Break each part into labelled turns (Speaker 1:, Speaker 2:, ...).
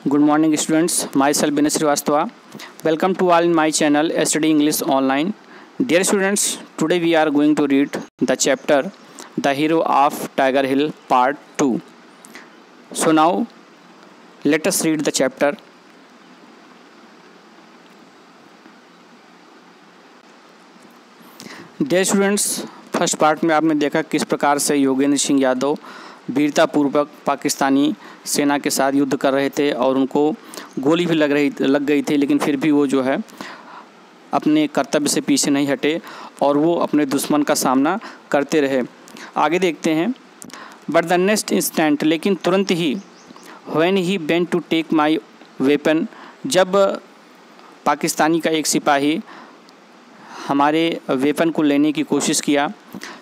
Speaker 1: Good morning students, myself Binay Srivastava. Welcome to all in my channel Study English Online. Dear students, today we are going to read the chapter The Hero of Tiger Hill Part 2. So now let us read the chapter. Dear students, first part में आपने देखा किस प्रकार से योगेंद्र सिंह यादव वीरतापूर्वक पाकिस्तानी सेना के साथ युद्ध कर रहे थे और उनको गोली भी लग गई थी, लेकिन फिर भी वो जो है अपने कर्तव्य से पीछे नहीं हटे और वो अपने दुश्मन का सामना करते रहे। आगे देखते हैं। बट द नेक्स्ट इंस्टेंट, लेकिन तुरंत ही, when he bent to take my weapon, जब पाकिस्तानी का एक सिपाही हमारे वेपन को लेने की कोशिश किया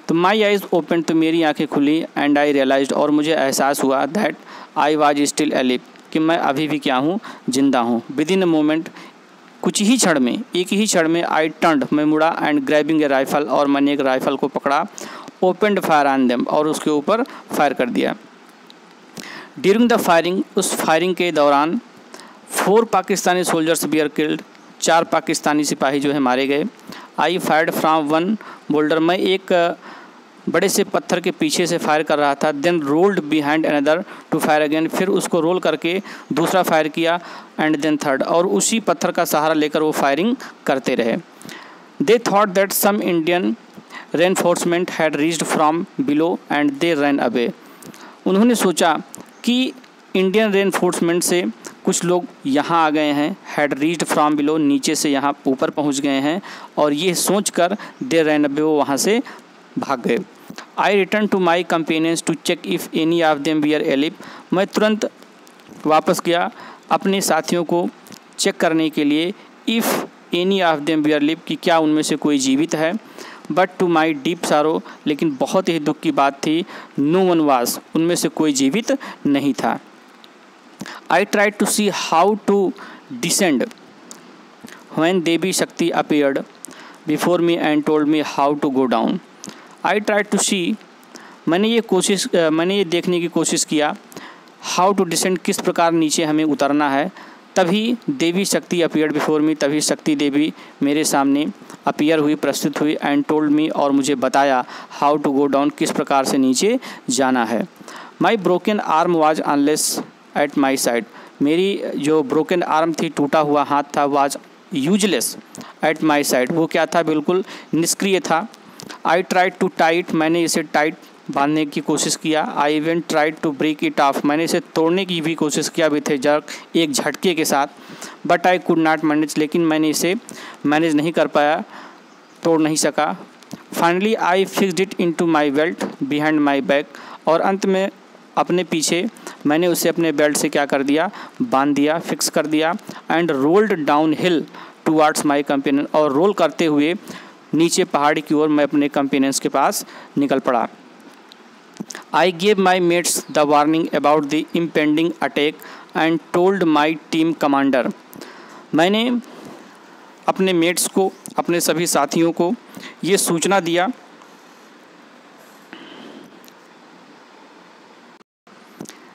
Speaker 1: तो माई आइज़ ओपन, तो मेरी आंखें खुली, एंड आई रियलाइज्ड, और मुझे एहसास हुआ दैट आई वाज स्टिल अलिव, कि मैं अभी भी क्या हूँ, जिंदा हूँ। विद इन अ मोमेंट, कुछ ही क्षण में, एक ही क्षण में, आई टर्न्ड, मैं मुड़ा, एंड ग्रैबिंग ए राइफल, और मैंने एक राइफल को पकड़ा, ओपनड फायर ऑन देम, और उसके ऊपर फायर कर दिया। ड्यूरिंग द फायरिंग, उस फायरिंग के दौरान 4 Pakistani soldiers were killed, 4 Pakistani सिपाही जो है मारे गए। I fired from one boulder, मैं एक बड़े से पत्थर के पीछे से फायर कर रहा था। Then rolled behind another to fire again, फिर उसको रोल करके दूसरा फायर किया, एंड देन थर्ड, और उसी पत्थर का सहारा लेकर वो फायरिंग करते रहे। They thought that some Indian reinforcement had reached from below and they run away, उन्होंने सोचा कि इंडियन रेनफोर्समेंट से कुछ लोग यहाँ आ गए हैं, हैड रीच्ड फ्रॉम बिलो, नीचे से यहाँ ऊपर पहुँच गए हैं, और ये सोचकर दे रन अवे, वो वहाँ से भाग गए। I return to my companions to check if any of them were alive, मैं तुरंत वापस गया अपने साथियों को चेक करने के लिए, if any of them were live, कि क्या उनमें से कोई जीवित है। बट टू माई डीप सारो, लेकिन बहुत ही दुख की बात थी, नो वन वाज, उनमें से कोई जीवित नहीं था। I try to see how to descend when Devi Shakti appeared before me and told me how to go down. I try to see, मैंने ये देखने की कोशिश किया, हाउ टू डिसेंड, किस प्रकार नीचे हमें उतरना है। तभी देवी शक्ति अपीयर्ड बिफोर मी, तभी शक्ति देवी मेरे सामने अपीयर हुई, प्रस्तुत हुई, एंड टोल्ड मी, और मुझे बताया, हाउ टू गो डाउन, किस प्रकार से नीचे जाना है। My broken arm was unless at my side, मेरी जो ब्रोकन आर्म थी, टूटा हुआ हाथ था, was useless at my side, वो क्या था, बिल्कुल निष्क्रिय था। आई ट्राइड टू टाइट, मैंने इसे टाइट बांधने की कोशिश किया। I even tried to break it off, मैंने इसे तोड़ने की भी कोशिश किया विथ ए जर्क, एक झटके के साथ। But I could not manage, लेकिन मैंने इसे मैनेज नहीं कर पाया, तोड़ नहीं सका। Finally I fixed it into my belt behind my back, और अंत में अपने पीछे मैंने उसे अपने बेल्ट से क्या कर दिया, बांध दिया, फिक्स कर दिया। And rolled down hill towards my companion, और रोल करते हुए नीचे पहाड़ी की ओर मैं अपने कंपेनियंस के पास निकल पड़ा। I gave my mates the warning about the impending attack and told my team commander, मैंने अपने मेट्स को, अपने सभी साथियों को ये सूचना दिया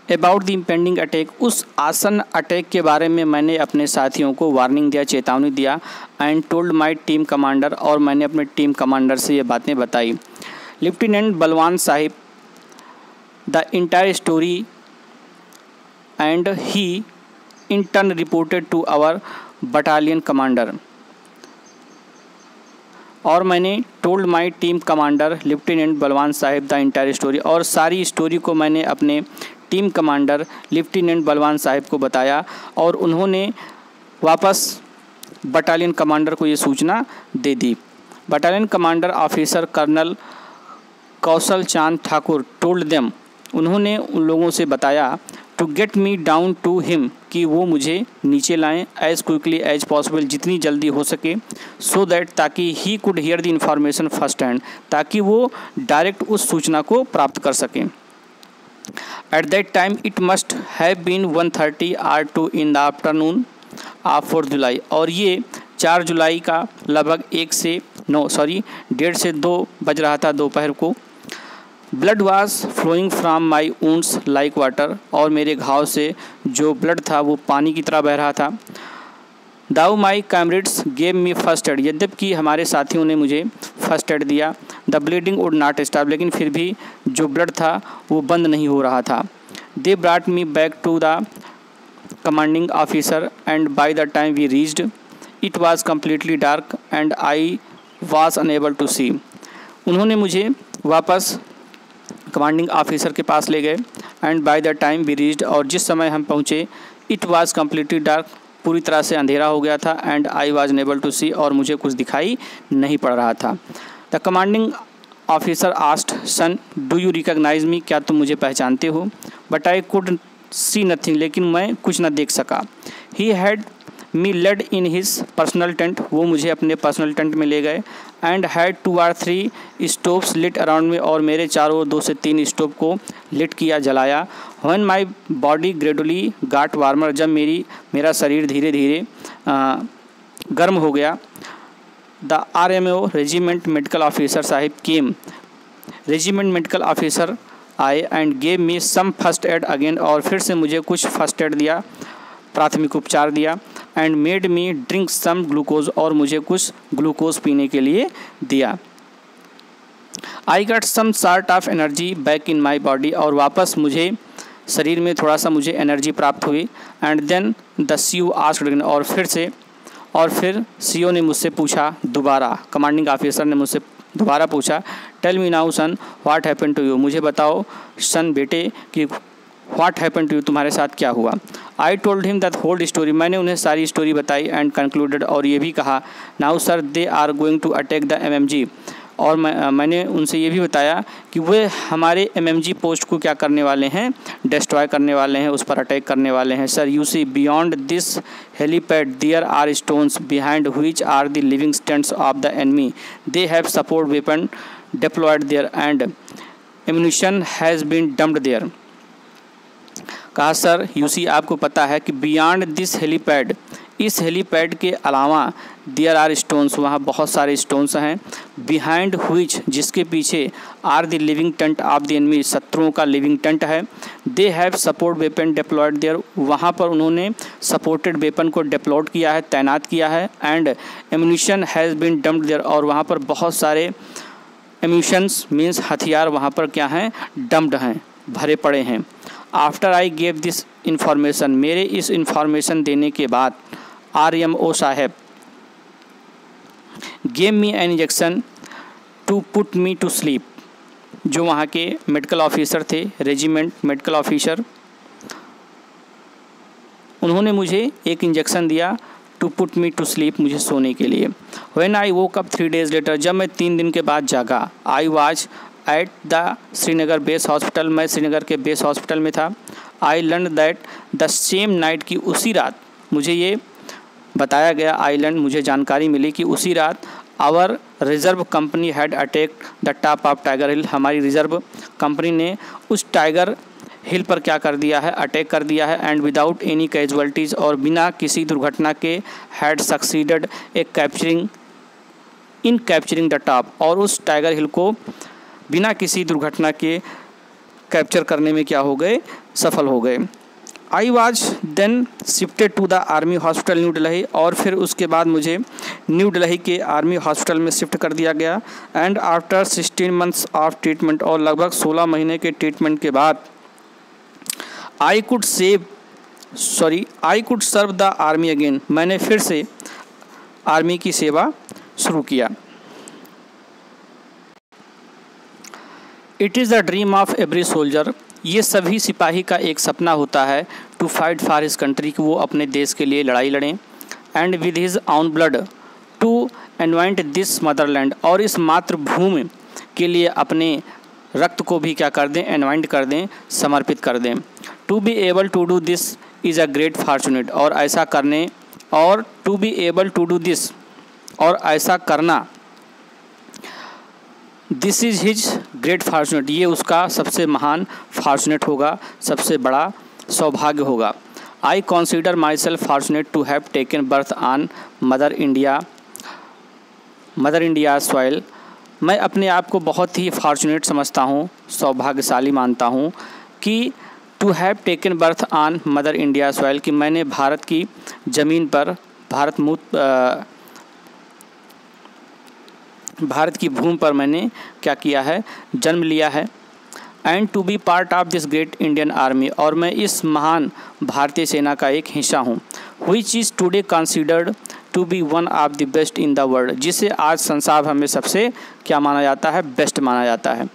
Speaker 1: अबाउट द इम्पेंडिंग अटैक, उस आसन अटैक के बारे में मैंने अपने साथियों को वार्निंग दिया, चेतावनी दिया। And told my team commander, और मैंने अपने टीम कमांडर से ये बातें बताई। लेफ्टिनेंट बलवान साहिब the entire story and he in turn reported to our battalion commander, और मैंने told my team commander lieutenant Balwan साहिब द इंटायर स्टोरी, और सारी स्टोरी को मैंने अपने team commander lieutenant Balwan Sahib को बताया, और उन्होंने वापस बटालियन कमांडर को ये सूचना दे दी। Battalion commander officer colonel Kaushal Chand Thakur told them, उन्होंने उन लोगों से बताया, to get me down to him, कि वो मुझे नीचे लाएं, एज क्विकली एज पॉसिबल, जितनी जल्दी हो सके, सो दैट, ताकि he could hear the information first hand, ताकि वो डायरेक्ट उस सूचना को प्राप्त कर सकें। At that time it must have been 1:30 or 2 in the afternoon of 4 July, और ये 4 जुलाई का लगभग 1:30 से 2 बज रहा था दोपहर को। Blood was flowing from my wounds like water, और मेरे घाव से जो ब्लड था वो पानी की तरह बह रहा था। दाऊ माई कैमरेड्स गेव मी फर्स्ट एड, यद्यपि हमारे साथियों ने मुझे फर्स्ट एड दिया। The bleeding would not stop, लेकिन फिर भी जो ब्लड था वो बंद नहीं हो रहा था। They brought me back to the commanding officer and by the time we reached it was completely dark and I was unable to see. उन्होंने मुझे वापस कमांडिंग ऑफिसर के पास ले गए। And by the time we reached, और जिस समय हम पहुँचे, इट वॉज कम्प्लीटली डार्क, पूरी तरह से अंधेरा हो गया था। And I was unable to see, और मुझे कुछ दिखाई नहीं पड़ रहा था। The commanding officer asked, son do you recognise me, क्या तुम मुझे पहचानते हो? But I could see nothing, लेकिन मैं कुछ न देख सका। He had me led in his personal tent, वो मुझे अपने पर्सनल टेंट में ले गए। And had 2 or 3 stoves lit around me, और मेरे चारों ओर 2 से 3 स्टोव को लिट किया, जलाया। When my body gradually got warmer, जब मेरा शरीर धीरे धीरे गर्म हो गया। The RMO regiment medical officer साहिब केम, रेजिमेंट मेडिकल ऑफिसर आए and gave me some first aid again, और फिर से मुझे कुछ फर्स्ट एड दिया, प्राथमिक उपचार दिया। And made me drink some glucose, और मुझे कुछ ग्लूकोज पीने के लिए दिया। I got some sort of energy back in my body, और वापस मुझे शरीर में थोड़ा सा मुझे एनर्जी प्राप्त हुई। And then the CO asked again, और फिर CO ने मुझसे पूछा दोबारा, कमांडिंग ऑफिसर ने मुझसे दोबारा पूछा, tell me now son what happened to you, मुझे बताओ सन बेटे कि व्हाट हैपेंड टू यू, तुम्हारे साथ क्या हुआ? I told him that hold story, मैंने उन्हें सारी स्टोरी बताई। एंड कंक्लूडेड, और ये भी कहा, now sir they are going to attack the MMG, और मैंने उनसे ये भी बताया कि वे हमारे MMG पोस्ट को क्या करने वाले हैं, डिस्ट्रॉय करने वाले हैं, उस पर अटैक करने वाले हैं। Sir you see beyond this helipad there are stones behind which are the living stands of the enemy, they have support weapon deployed there and ammunition has been dumped there. कहा sir you see आपको पता है कि beyond this helipad, इस helipad के अलावा there are stones, वहाँ बहुत सारे स्टोन्स हैं। बिहाइंड व्हिच, जिसके पीछे, are the living tent of the enemy, शत्रुओं का लिविंग टेंट है। They have support weapon deployed there, वहाँ पर उन्होंने सपोर्टेड वेपन को डिप्लॉयड किया है, तैनात किया है। And ammunition has been dumped there, और वहाँ पर बहुत सारे एम्यूनिशंस मीन्स हथियार वहाँ पर क्या हैं, डम्प्ड हैं, भरे पड़े हैं। After I gave this information, मेरे इस इंफॉर्मेशन देने के बाद RMO साहब gave me an injection to put me to sleep, जो वहाँ के मेडिकल ऑफिसर थे, रेजिमेंट मेडिकल ऑफिसर, उन्होंने मुझे एक इंजेक्शन दिया to put me to sleep, मुझे सोने के लिए। When I woke up 3 days later, जब मैं 3 दिन के बाद जागा, I was at the Srinagar base hospital, मैं श्रीनगर के बेस हॉस्पिटल में था। I learn that the same night, की उसी रात मुझे ये बताया गया, आइलैंड मुझे जानकारी मिली कि उसी रात our reserve company had attacked the top of Tiger Hill, हमारी रिजर्व कंपनी ने उस टाइगर हिल पर क्या कर दिया है, अटैक कर दिया है। एंड विदाउट एनी कैजुअल्टीज़, और बिना किसी दुर्घटना के, had succeeded in capturing the top, और उस टाइगर हिल को बिना किसी दुर्घटना के कैप्चर करने में क्या हो गए, सफल हो गए। I was then shifted to the army hospital New Delhi, और फिर उसके बाद मुझे न्यू दिल्ली के आर्मी हॉस्पिटल में शिफ्ट कर दिया गया। And after 16 months of treatment, और लगभग 16 महीने के ट्रीटमेंट के बाद I could serve the army again, मैंने फिर से आर्मी की सेवा शुरू किया। It is the dream of every soldier, ये सभी सिपाही का एक सपना होता है, to fight for his country, कि वो अपने देश के लिए लड़ाई लड़ें। And with his own blood to anoint this motherland, और इस मातृभूमि के लिए अपने रक्त को भी क्या कर दें, एनवाइंट कर दें, समर्पित कर दें। To be able to do this is a great fortunate, और ऐसा करने, और to be able to do this, और ऐसा करना, this is his great fortunate, ये उसका सबसे महान फॉर्चुनेट होगा, सबसे बड़ा सौभाग्य होगा। I consider my self fortunate to have taken birth on mother India soil, मैं अपने आप को बहुत ही फॉर्चुनेट समझता हूँ, सौभाग्यशाली मानता हूँ कि to have taken birth on mother India soil, कि मैंने भारत की ज़मीन पर, भारत की भूमि पर मैंने क्या किया है, जन्म लिया है। And to be part of this great Indian army, और मैं इस महान भारतीय सेना का एक हिस्सा हूँ। Which is today considered to be one of the best in the world, जिसे आज संसार हमें सबसे क्या माना जाता है, बेस्ट माना जाता है।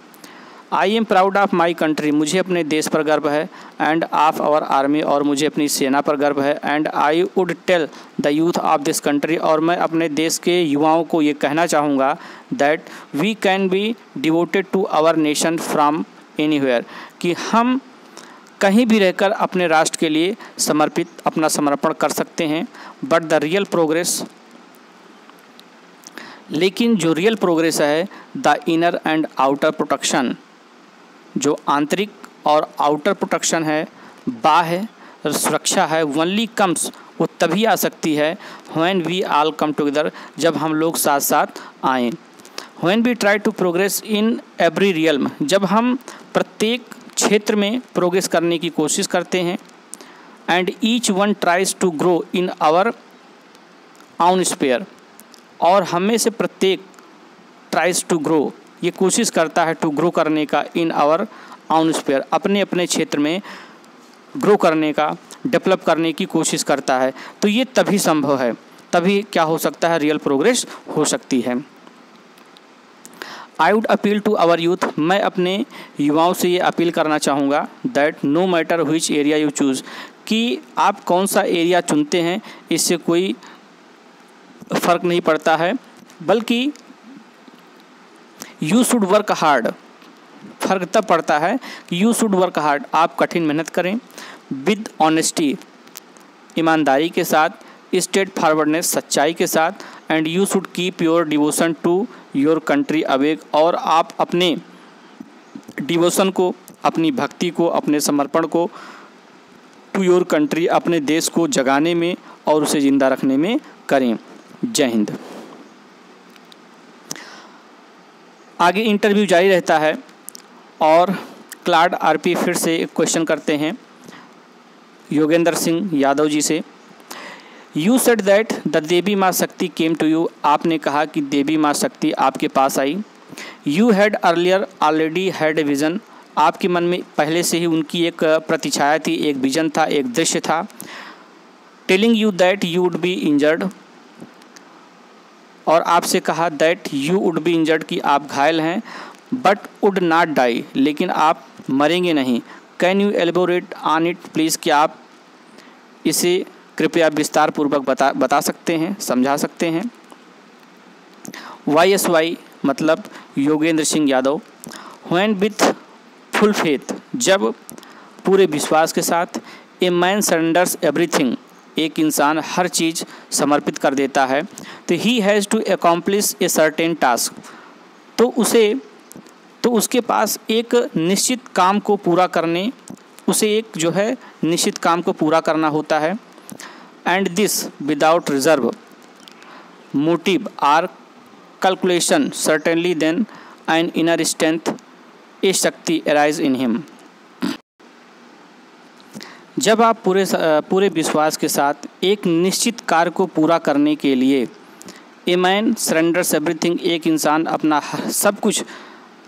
Speaker 1: I am proud of my country, मुझे अपने देश पर गर्व है। एंड ऑफ आवर आर्मी, और मुझे अपनी सेना पर गर्व है। And I would tell the youth of this country, और मैं अपने देश के युवाओं को ये कहना चाहूँगा that we can be devoted to our nation from anywhere, कि हम कहीं भी रहकर अपने राष्ट्र के लिए अपना समर्पण कर सकते हैं। बट द रियल प्रोग्रेस, लेकिन जो रियल प्रोग्रेस है, the inner and outer protection, जो आंतरिक और आउटर प्रोटेक्शन है, बाह्य सुरक्षा है, ओनली कम्स, वो तभी आ सकती है when we all come together, जब हम लोग साथ साथ आएँ। When we try to progress in every realm, जब हम प्रत्येक क्षेत्र में प्रोग्रेस करने की कोशिश करते हैं। And each one tries to grow in our own sphere, और हमें से प्रत्येक ट्राइज टू ग्रो, ये कोशिश करता है टू ग्रो करने का, इन आवर आउन स्पेयर, अपने अपने क्षेत्र में ग्रो करने का, डेवलप करने की कोशिश करता है। तो ये तभी संभव है, तभी क्या हो सकता है, रियल प्रोग्रेस हो सकती है। I would appeal to our youth, मैं अपने युवाओं से ये अपील करना चाहूँगा that no matter which area you choose, कि आप कौन सा एरिया चुनते हैं इससे कोई फ़र्क नहीं पड़ता है, बल्कि यू शुड वर्क हार्ड, फ़र्क तब पड़ता है कि यू शुड वर्क हार्ड, आप कठिन मेहनत करें, विद ऑनेस्टी, ईमानदारी के साथ, स्ट्रेट फॉरवर्डनेस, सच्चाई के साथ, and you should keep your devotion to your country awake, और आप अपने डिवोशन को, अपनी भक्ति को, अपने समर्पण को टू योर कंट्री, अपने देश को जगाने में और उसे ज़िंदा रखने में करें। जय हिंद। आगे इंटरव्यू जारी रहता है और क्लाड आरपी फिर से एक क्वेश्चन करते हैं योगेंद्र सिंह यादव जी से। यू सेड दैट द देवी माँ शक्ति केम टू यू, आपने कहा कि देवी माँ शक्ति आपके पास आई। You had earlier already had a vision, आपके मन में पहले से ही उनकी एक प्रतिछाया थी, एक विजन था, एक दृश्य था। Telling you that you would be injured, और आपसे कहा that you would be injured, कि आप घायल हैं, बट वुड नॉट डाई, लेकिन आप मरेंगे नहीं। Can you elaborate on it please, कि आप इसे कृपया विस्तार पूर्वक बता सकते हैं, समझा सकते हैं। YSY मतलब Yogendra Singh Yadav. When with full faith, जब पूरे विश्वास के साथ। ए मैन सरेंडर्स एवरीथिंग, एक इंसान हर चीज़ समर्पित कर देता है। तो he has to accomplish a certain task, तो उसके पास एक निश्चित काम को पूरा करने, उसे एक जो है निश्चित काम को पूरा करना होता है। And this without reserve motive or calculation certainly then an inner strength a shakti arise in him. जब आप पूरे विश्वास के साथ एक निश्चित कार्य को पूरा करने के लिए, ए मैन सरेंडर्स एवरीथिंग, एक इंसान अपना सब कुछ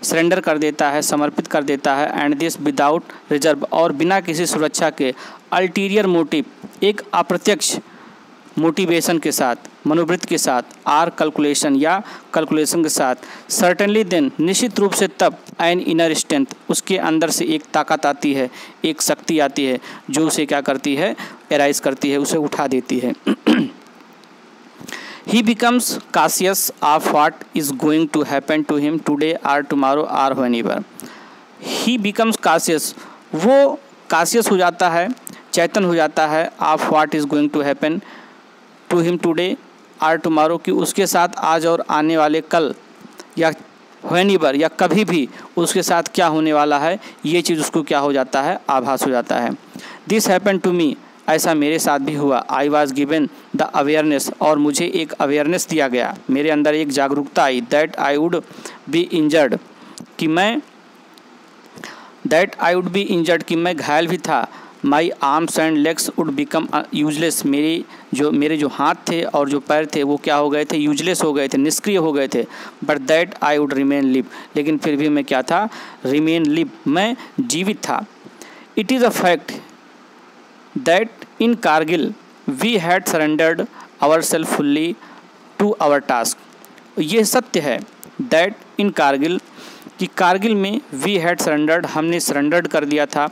Speaker 1: सरेंडर कर देता है, समर्पित कर देता है। एंड दिस विदाउट रिजर्व, और बिना किसी सुरक्षा के, अल्टीरियर मोटिव, एक अप्रत्यक्ष मोटिवेशन के साथ, मनोवृत्ति के साथ, आर कैलकुलेशन या कैलकुलेशन के साथ, सर्टेनली देन, निश्चित रूप से तब, एन इनर स्ट्रेंथ, उसके अंदर से एक ताकत आती है, एक शक्ति आती है जो उसे क्या करती है, एराइज करती है, उसे उठा देती है। He becomes cautious of what is going to happen to him today or tomorrow or whenever. He becomes cautious, वो cautious हो जाता है, चेतन हो जाता है, of what is going to happen to him today or tomorrow, कि उसके साथ आज और आने वाले कल या whenever या कभी भी उसके साथ क्या होने वाला है, ये चीज़ उसको क्या हो जाता है, आभास हो जाता है। This happened to me, ऐसा मेरे साथ भी हुआ। आई वॉज गिवन द अवेयरनेस, और मुझे एक अवेयरनेस दिया गया, मेरे अंदर एक जागरूकता आई, that I would be injured, कि मैं घायल भी था। My arms and legs would become useless, मेरे जो हाथ थे और जो पैर थे वो क्या हो गए थे, यूजलेस हो गए थे, निष्क्रिय हो गए थे। But that I would remain live, लेकिन फिर भी मैं क्या था, रिमेन लिव, मैं जीवित था। It is a fact that in Kargil we had surrendered our self fully to our task. ये सत्य है दैट इन कारगिल, कि कारगिल में वी हैड सरेंडर्ड, हमने सरेंडर्ड कर दिया था,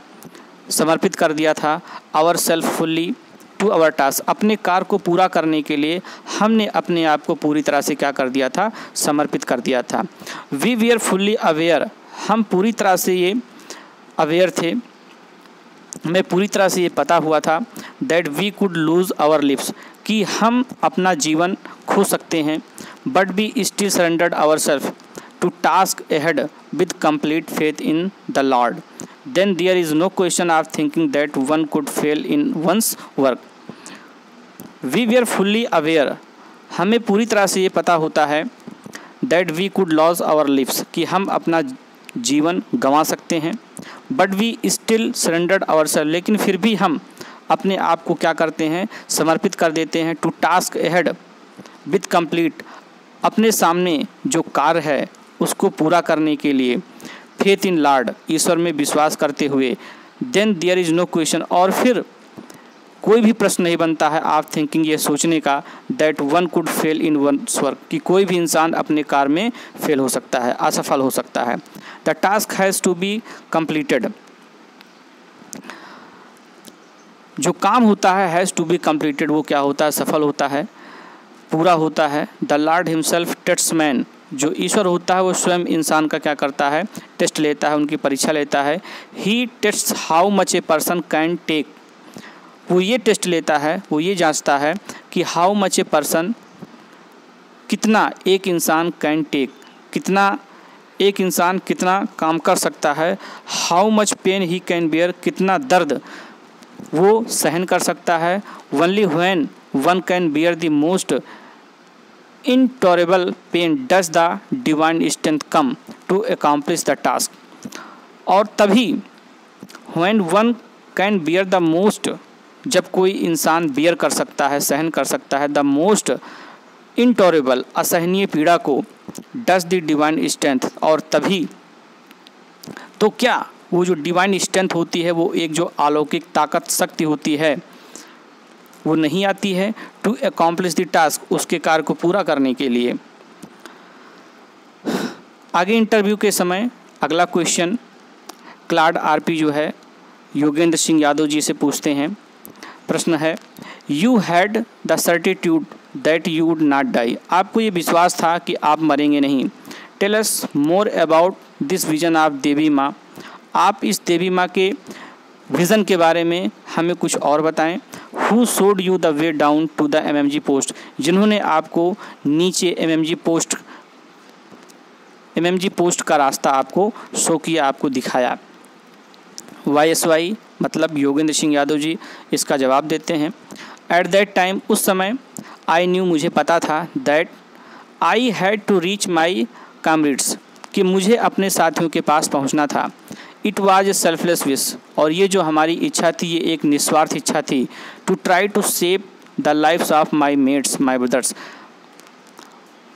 Speaker 1: समर्पित कर दिया था, our self fully to our task, अपने कार्य को पूरा करने के लिए हमने अपने आप को पूरी तरह से क्या कर दिया था, समर्पित कर दिया था। वी वीआर फुल्ली अवेयर, हम पूरी तरह से ये अवेयर थे, मैं पूरी तरह से ये पता हुआ था, that we could lose our lives, कि हम अपना जीवन खो सकते हैं, but be still surrendered our self to task ahead with complete faith in the lord, then there is no question of thinking that one could fail in one's work. We were fully aware, हमें पूरी तरह से ये पता होता है, that we could loss our lives, कि हम अपना जीवन गंवा सकते हैं, but we still surrendered our self, लेकिन फिर भी हम अपने आप को क्या करते हैं, समर्पित कर देते हैं, to task ahead with complete, अपने सामने जो कार्य है उसको पूरा करने के लिए, फेथ इन लॉर्ड, ईश्वर में विश्वास करते हुए, then there is no question, और फिर कोई भी प्रश्न नहीं बनता है आप थिंकिंग, ये सोचने का, that one could fail in one's work, कि कोई भी इंसान अपने कार्य में फेल हो सकता है, असफल हो सकता है। The task has to be completed, जो काम होता है हैज़ टू बी कंप्लीटेड, वो क्या होता है, सफल होता है, पूरा होता है। The Lord himself tests man, जो ईश्वर होता है वो स्वयं इंसान का क्या करता है, टेस्ट लेता है, उनकी परीक्षा लेता है। He tests how much a person can take, वो ये टेस्ट लेता है, वो ये जांचता है कि हाउ मच ए पर्सन, कितना एक इंसान कैन टेक, कितना एक इंसान कितना काम कर सकता है। How much pain he can bear, कितना दर्द वो सहन कर सकता है। Only when one can bear the most intolerable pain does the divine strength come to accomplish the task, और तभी when one can bear the most, जब कोई इंसान बेयर कर सकता है, सहन कर सकता है, the most intolerable, असहनीय पीड़ा को, does the divine strength, और तभी तो क्या वो जो डिवाइन स्ट्रेंथ होती है, वो एक जो अलौकिक ताकत शक्ति होती है, वो नहीं आती है, टू अकॉम्प्लिश द टास्क, उसके कार्य को पूरा करने के लिए। आगे इंटरव्यू के समय अगला क्वेश्चन क्लाड आरपी जो है योगेंद्र सिंह यादव जी से पूछते हैं। प्रश्न है, you had the certitude that you would not die, आपको ये विश्वास था कि आप मरेंगे नहीं। Tell us more about this vision of Devi माँ, आप इस देवी माँ के विज़न के बारे में हमें कुछ और बताएं। Who showed you the way down to the MMG post, जिन्होंने आपको नीचे एमएमजी पोस्ट का रास्ता आपको शो किया, आपको दिखाया। YSY मतलब योगेंद्र सिंह यादव जी इसका जवाब देते हैं। एट दैट टाइम, उस समय, आई न्यू, मुझे पता था, that I had to reach my comrades, कि मुझे अपने साथियों के पास पहुंचना था। It was a selfless wish, और ये जो हमारी इच्छा थी ये एक निस्वार्थ इच्छा थी। To try to save the lifes of my mates my brothers,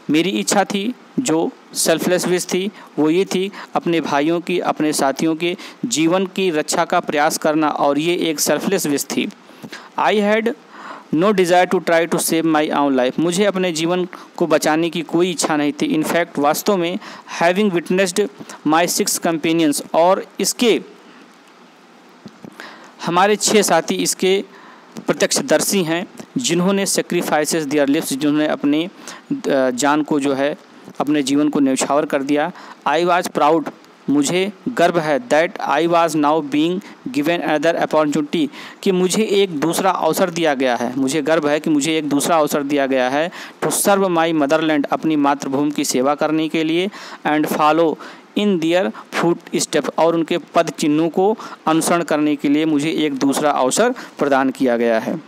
Speaker 1: मेरी इच्छा थी जो सेल्फलेस विश थी वो ये थी अपने भाइयों की, अपने साथियों के जीवन की रक्षा का प्रयास करना, और ये एक सेल्फलेस विश थी। I had no desire to try to save my own life, मुझे अपने जीवन को बचाने की कोई इच्छा नहीं थी। इनफैक्ट, वास्तव में, हैविंग विटनेस्ड माई 6 कंपेनियंस, और इसके हमारे 6 साथी इसके प्रत्यक्षदर्शी हैं, जिन्होंने सेक्रीफाइसेस दियर लिव्स, जिन्होंने अपने जान को जो है, अपने जीवन को न्यौछावर कर दिया। आई वॉज प्राउड, मुझे गर्व है, that I was now being given another opportunity, कि मुझे एक दूसरा अवसर दिया गया है, मुझे गर्व है कि मुझे एक दूसरा अवसर दिया गया है, टू सर्व माई मदरलैंड, अपनी मातृभूमि की सेवा करने के लिए, and follow in their foot step, और उनके पद चिन्हों को अनुसरण करने के लिए मुझे एक दूसरा अवसर प्रदान किया गया है।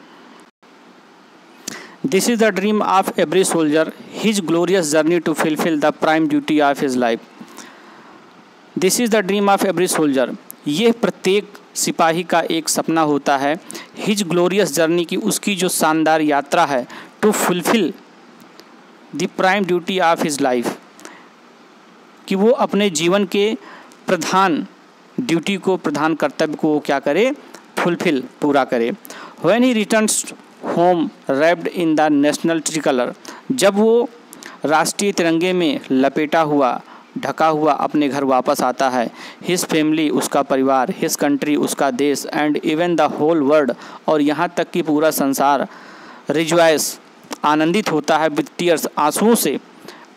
Speaker 1: This is the dream of every soldier, his glorious journey to fulfil the prime duty of his life. This is the dream of every soldier, ये प्रत्येक सिपाही का एक सपना होता है। हिज ग्लोरियस जर्नी की, उसकी जो शानदार यात्रा है, to fulfil the prime duty of his life, कि वो अपने जीवन के प्रधान ड्यूटी को, प्रधान कर्तव्य को क्या करे, फुलफिल, पूरा करे। When he returns home wrapped in the national tricolour, जब वो राष्ट्रीय तिरंगे में लपेटा हुआ, ढका हुआ अपने घर वापस आता है। हिज फैमिली, उसका परिवार, हिज कंट्री, उसका देश, and even the whole world, और यहाँ तक कि पूरा संसार, रिजॉयस, आनंदित होता है, विद टीयर्स, आंसुओं से,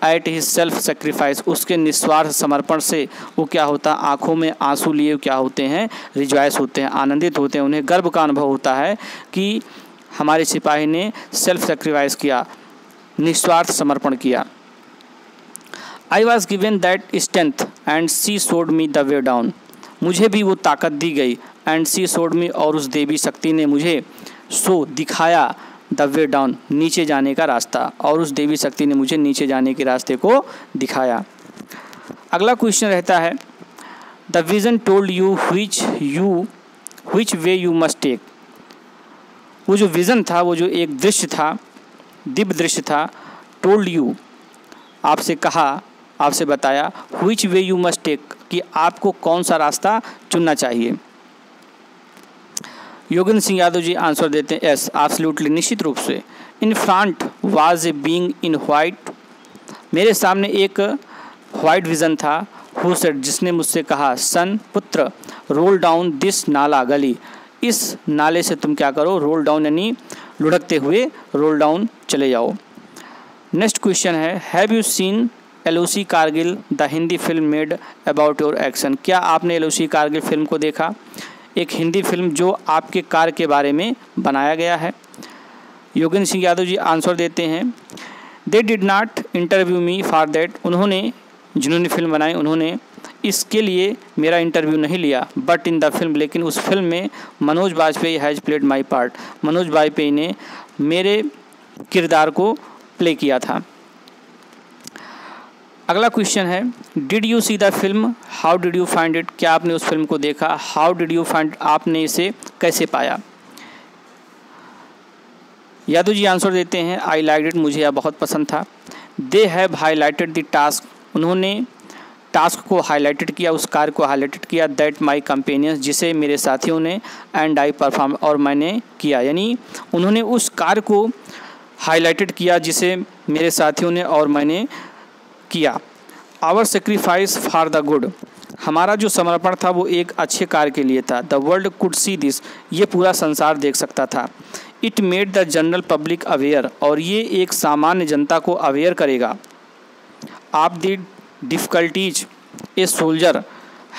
Speaker 1: एट हिज सेल्फ सेक्रीफाइस, उसके निस्वार्थ समर्पण से वो क्या होता है, आँखों में आंसू लिए क्या होते हैं, रिजॉयस होते हैं, आनंदित होते हैं। उन्हें गर्व का अनुभव होता है कि हमारे सिपाही ने सेल्फ सेक्रीफाइस किया, निस्वार्थ समर्पण किया। I was given that strength and she showed me the way down, मुझे भी वो ताकत दी गई, एंड सी शोड मी, और उस देवी शक्ति ने मुझे सो दिखाया, द वे डाउन, नीचे जाने का रास्ता, और उस देवी शक्ति ने मुझे नीचे जाने के रास्ते को दिखाया। अगला क्वेश्चन रहता है, the vision told you which way you must take, वो जो विज़न था, वो जो एक दृश्य था, दिव्य दृश्य था, टोल्ड यू, आपसे कहा, आपसे बताया, which way you must take, कि आपको कौन सा रास्ता चुनना चाहिए। योगेंद्र सिंह यादव जी आंसर देते हैं एस, एब्सोल्युटली, निश्चित रूप से। In front was a being in white, मेरे सामने एक वाइट विज़न था। हु सेड, जिसने मुझसे कहा, सन, पुत्र, रोल डाउन दिस नाला, गली, इस नाले से तुम क्या करो, रोल डाउन, यानी लुढ़कते हुए रोल डाउन चले जाओ। नेक्स्ट क्वेश्चन है, have you seen LOC Kargil the Hindi film made about your action, क्या आपने एलओसी कारगिल फिल्म को देखा, एक हिंदी फिल्म जो आपके कार्य के बारे में बनाया गया है। योगेंद्र सिंह यादव जी आंसर देते हैं, दे did not interview me for that, उन्होंने, जिन्होंने फिल्म बनाई, उन्होंने इसके लिए मेरा इंटरव्यू नहीं लिया, बट इन द फिल्म, लेकिन उस फिल्म में Manoj Bajpayee has played my part, Manoj Bajpayee ने मेरे किरदार को प्ले किया था। अगला क्वेश्चन है, did you see the film, how did you find it, क्या आपने उस फिल्म को देखा, हाउ डिड यू फाइंड, आपने इसे कैसे पाया। यादव जी आंसर देते हैं, आई लाइक इट, मुझे यह बहुत पसंद था। They have highlighted the task, उन्होंने टास्क को हाईलाइटेड किया, उस कार्य को हाईलाइटेड किया, दैट माई कंपेनियंस, जिसे मेरे साथियों ने, एंड आई परफॉर्म, और मैंने किया, यानी उन्होंने उस कार्य को हाईलाइटेड किया जिसे मेरे साथियों ने और मैंने किया। Our sacrifice for the good, हमारा जो समर्पण था वो एक अच्छे कार्य के लिए था। The world could see this, ये पूरा संसार देख सकता था। It made the general public aware, और ये एक सामान्य जनता को अवेयर करेगा। Of the difficulties a soldier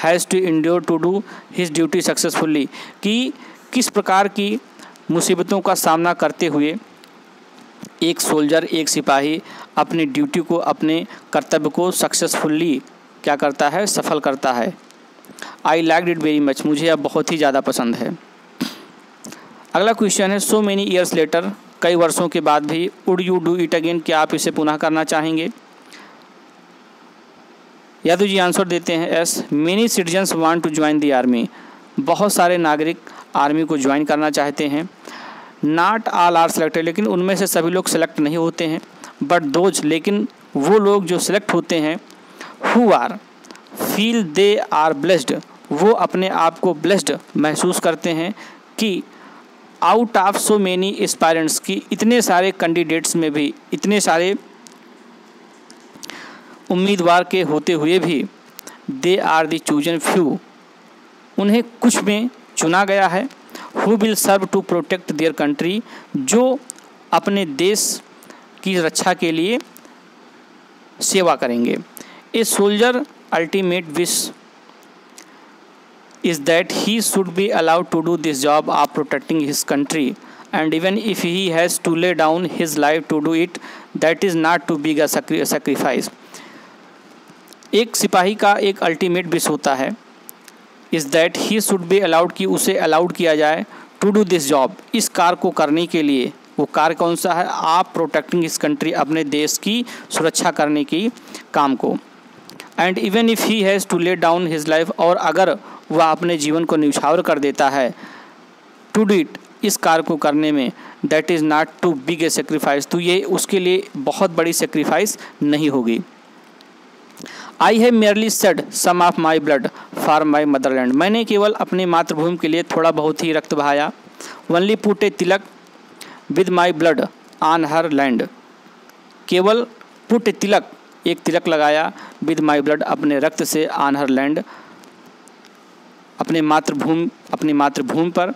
Speaker 1: has to endure to do his duty successfully, कि किस प्रकार की मुसीबतों का सामना करते हुए एक सोल्जर, एक सिपाही अपनी ड्यूटी को, अपने कर्तव्य को सक्सेसफुली क्या करता है, सफल करता है। I liked it very much, मुझे यह बहुत ही ज़्यादा पसंद है। अगला क्वेश्चन है, सो मेनी ईयर्स लेटर, कई वर्षों के बाद भी, would you do it again, क्या आप इसे पुनः करना चाहेंगे। यादव जी आंसर देते हैं yes, many citizens want to join the army, बहुत सारे नागरिक आर्मी को ज्वाइन करना चाहते हैं। नॉट ऑल आर सेलेक्टेड, लेकिन उनमें से सभी लोग सेलेक्ट नहीं होते हैं। बट दोज, लेकिन वो लोग जो सेलेक्ट होते हैं, who are feel they are blessed, वो अपने आप को ब्लेस्ड महसूस करते हैं कि out of so many aspirants, की इतने सारे कैंडिडेट्स में भी, इतने सारे उम्मीदवार के होते हुए भी, they are the chosen few, उन्हें कुछ में चुना गया है। Who will serve to protect their country, जो अपने देश की रक्षा के लिए सेवा करेंगे। A soldier ultimate wish is that he should be allowed to do this job of protecting his country, and even if he has to lay down his life to do it, that is not too big a sacrifice। एक सिपाही का एक ultimate wish होता है is that he should be allowed, कि उसे allowed किया जाए टू डू दिस जॉब, इस कार्य को करने के लिए। वो कार्य कौन सा है? आप प्रोटेक्टिंग इस कंट्री, अपने देश की सुरक्षा करने की काम को। And even if he has to lay down his life, और अगर वह अपने जीवन को न्यौछावर कर देता है टू डू इट, इस कार्य को करने में, that is not too big a sacrifice, तो ये उसके लिए बहुत बड़ी सेक्रीफाइस नहीं होगी। I have merely shed some of my blood for my motherland, मैंने केवल अपनी मातृभूमि के लिए थोड़ा बहुत ही रक्त बहाया। Only put A Tilak with my blood on her land, केवल पुट ए तिलक, एक तिलक लगाया, विद माई ब्लड, अपने रक्त से, ऑन हर लैंड, अपनी मातृभूमि पर।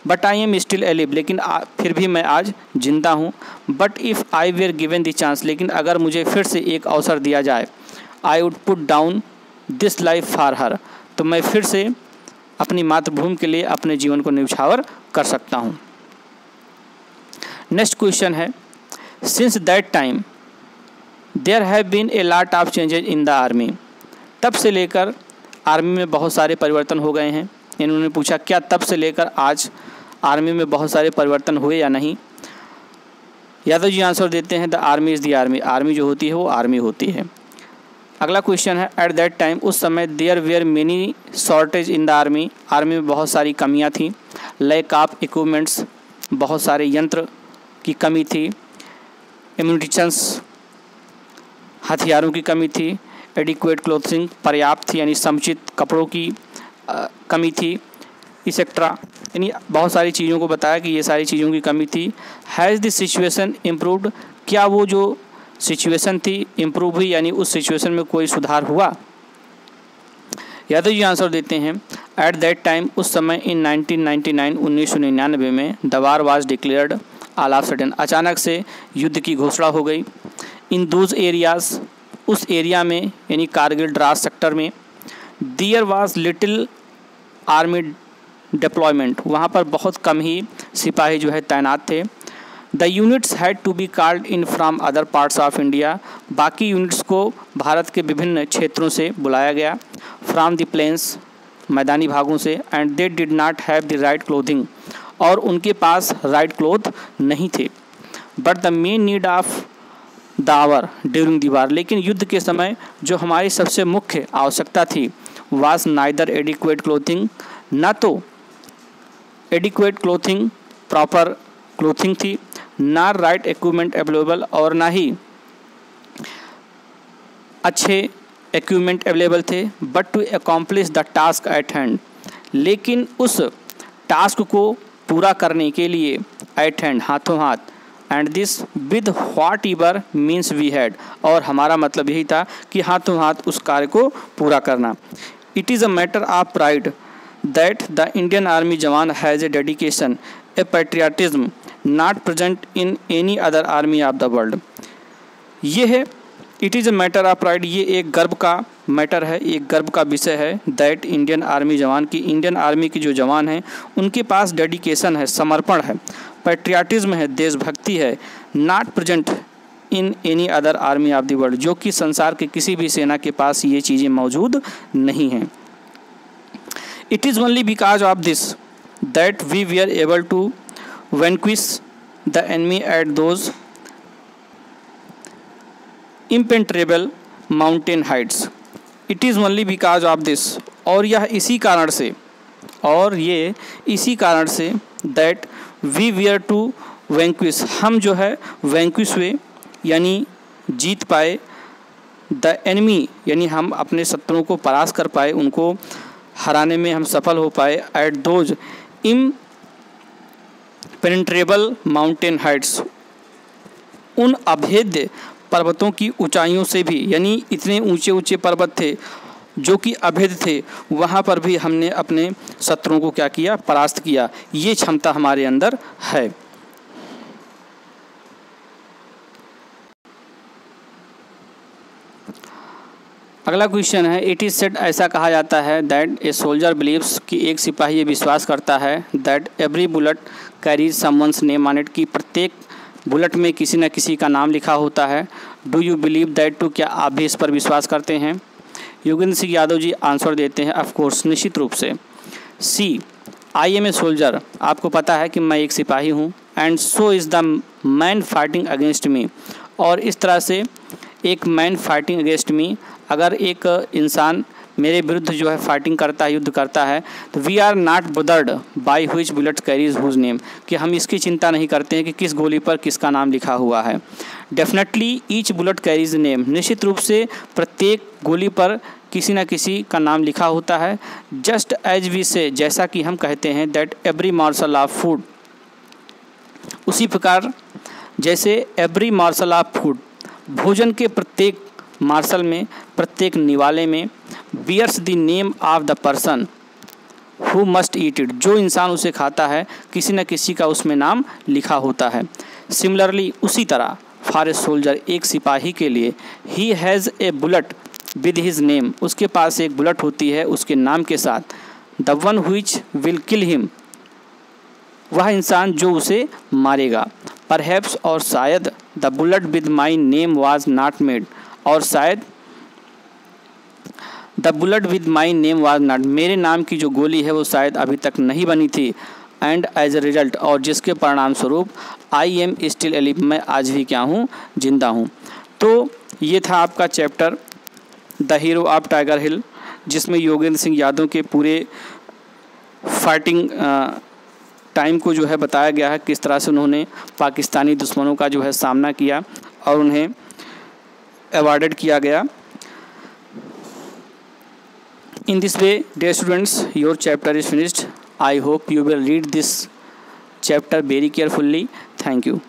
Speaker 1: But I am still alive, लेकिन फिर भी मैं आज जिंदा हूँ। But if I were given the chance, लेकिन अगर मुझे फिर से एक अवसर दिया जाए, I would put down this life for her, तो मैं फिर से अपनी मातृभूमि के लिए अपने जीवन को न्यौछावर कर सकता हूँ। नेक्स्ट क्वेश्चन है, since that time there have been a lot of changes in the army, तब से लेकर आर्मी में बहुत सारे परिवर्तन हो गए हैं। इन्होंने पूछा क्या तब से लेकर आज आर्मी में बहुत सारे परिवर्तन हुए या नहीं। यादव जी आंसर देते हैं the army is the army, army जो होती है वो आर्मी होती है। अगला क्वेश्चन है, एट दैट टाइम, उस समय, there were many shortage in the army, army में बहुत सारी कमियां थी। लैक ऑफ इक्विपमेंट्स, बहुत सारे यंत्र की कमी थी। एम्यूनिशंस, हथियारों की कमी थी। एडिक्वेट क्लोथिंग, पर्याप्त थी यानी समुचित कपड़ों की कमी थी, इसेक्ट्रा, यानी बहुत सारी चीज़ों को बताया कि ये सारी चीज़ों की कमी थी। हैज़ द सिचुएशन इम्प्रूव्ड, क्या वो जो सिचुएशन थी इम्प्रूव हुई, यानी उस सिचुएशन में कोई सुधार हुआ। यादव जी आंसर देते हैं, एट दैट टाइम, उस समय, इन 1999, 1999 में, the war was declared all of sudden, अचानक से युद्ध की घोषणा हो गई। इन दोज एरियाज़, उस एरिया में यानी कारगिल द्रास सेक्टर में, there was little army deployment, वहाँ पर बहुत कम ही सिपाही जो है तैनात थे। The units had to be called in from other parts of India, बाकी यूनिट्स को भारत के विभिन्न क्षेत्रों से बुलाया गया। फ्राम द प्लेन्स, मैदानी भागों से। And they did not have the right clothing, और उनके पास राइट क्लोथ नहीं थे। But the main need of the hour during the war, लेकिन युद्ध के समय जो हमारी सबसे मुख्य आवश्यकता थी, वाज नाइदर एडिक्वेट क्लोथिंग, ना तो एडिक्वेट क्लोथिंग, प्रॉपर क्लोथिंग थी, ना राइट इक्विपमेंट अवेलेबल, और ना ही अच्छे इक्विपमेंट अवेलेबल थे। But to accomplish the task at hand, लेकिन उस टास्क को पूरा करने के लिए, एट हैंड, हाथों हाथ, and this with whatever means we had, और हमारा मतलब यही था कि हाथों हाथ उस कार्य को पूरा करना। It is a matter of pride that the Indian army jawan has a dedication, a patriotism not present in any other army of the world. ये है, it is a matter of pride, ये एक गर्व का मैटर है, एक गर्व का विषय है। दैट इंडियन आर्मी जवान की, इंडियन आर्मी के जो जवान हैं उनके पास डेडिकेशन है, समर्पण है, पैट्रियाटिज्म है, देशभक्ति है, not present in any other army of the world, जो कि संसार के किसी भी सेना के पास ये चीज़ें मौजूद नहीं हैं। It is only because of this that we were able to vanquish the enemy at those impenetrable mountain heights. It is only because of this, और यह इसी कारण से, और ये इसी कारण से, that we were to vanquish, हम जो है vanquish हुए यानी जीत पाए, the enemy यानी हम अपने शत्रुओं को परास्त कर पाए, उनको हराने में हम सफल हो पाए, at those penetrable mountain Heights, उन अभेद्य पर्वतों की ऊंचाइयों से भी, यानी इतने ऊंचे ऊंचे पर्वत थे जो कि अभेद्य थे, वहाँ पर भी हमने अपने शत्रुओं को क्या किया, परास्त किया। ये क्षमता हमारे अंदर है। अगला क्वेश्चन है, इट इज़ सेड, ऐसा कहा जाता है, दैट ए सोल्जर बिलीव्स, कि एक सिपाही ये विश्वास करता है, that every bullet carries someone's name on it, कि प्रत्येक बुलेट में किसी न किसी का नाम लिखा होता है। Do you believe that too, क्या आप भी इस पर विश्वास करते हैं। योगेंद्र सिंह यादव जी आंसर देते हैं ऑफ कोर्स, निश्चित रूप से। सी, आई एम ए सोल्जर, आपको पता है कि मैं एक सिपाही हूँ। And so is the man fighting against me, और इस तरह से एक मैन फाइटिंग अगेंस्ट मी, अगर एक इंसान मेरे विरुद्ध जो है फाइटिंग करता है, युद्ध करता है, तो we are not bothered by which bullet carries whose name, कि हम इसकी चिंता नहीं करते हैं कि किस गोली पर किसका नाम लिखा हुआ है। Definitely each bullet carries name, निश्चित रूप से प्रत्येक गोली पर किसी न किसी का नाम लिखा होता है। जस्ट एज वी से, जैसा कि हम कहते हैं, that every marshal of food, उसी प्रकार जैसे एवरी मार्शल ऑफ फूड, भोजन के प्रत्येक मार्शल में, प्रत्येक निवाले में, bears the name of the person who must eat it, जो इंसान उसे खाता है किसी न किसी का उसमें नाम लिखा होता है। सिमिलरली, उसी तरह फॉर ए सोल्जर, एक सिपाही के लिए, he has a bullet with his name, उसके पास एक बुलेट होती है उसके नाम के साथ। The one which will kill him, वह इंसान जो उसे मारेगा। परहैप्स, और शायद, the bullet with my name was not made, और शायद the bullet with my name was not, मेरे नाम की जो गोली है वो शायद अभी तक नहीं बनी थी। एंड एज ए रिजल्ट, और जिसके परिणाम स्वरूप, आई एम स्टिल एलिव, मैं आज भी क्या हूँ, जिंदा हूँ। तो ये था आपका chapter the hero of Tiger Hill, जिसमें योगेंद्र सिंह यादव के पूरे फाइटिंग टाइम को जो है बताया गया है, किस तरह से उन्होंने पाकिस्तानी दुश्मनों का जो है सामना किया और उन्हें अवार्डेड किया गया। In this way, dear students, your chapter is finished. I hope you will read this chapter very carefully. Thank you.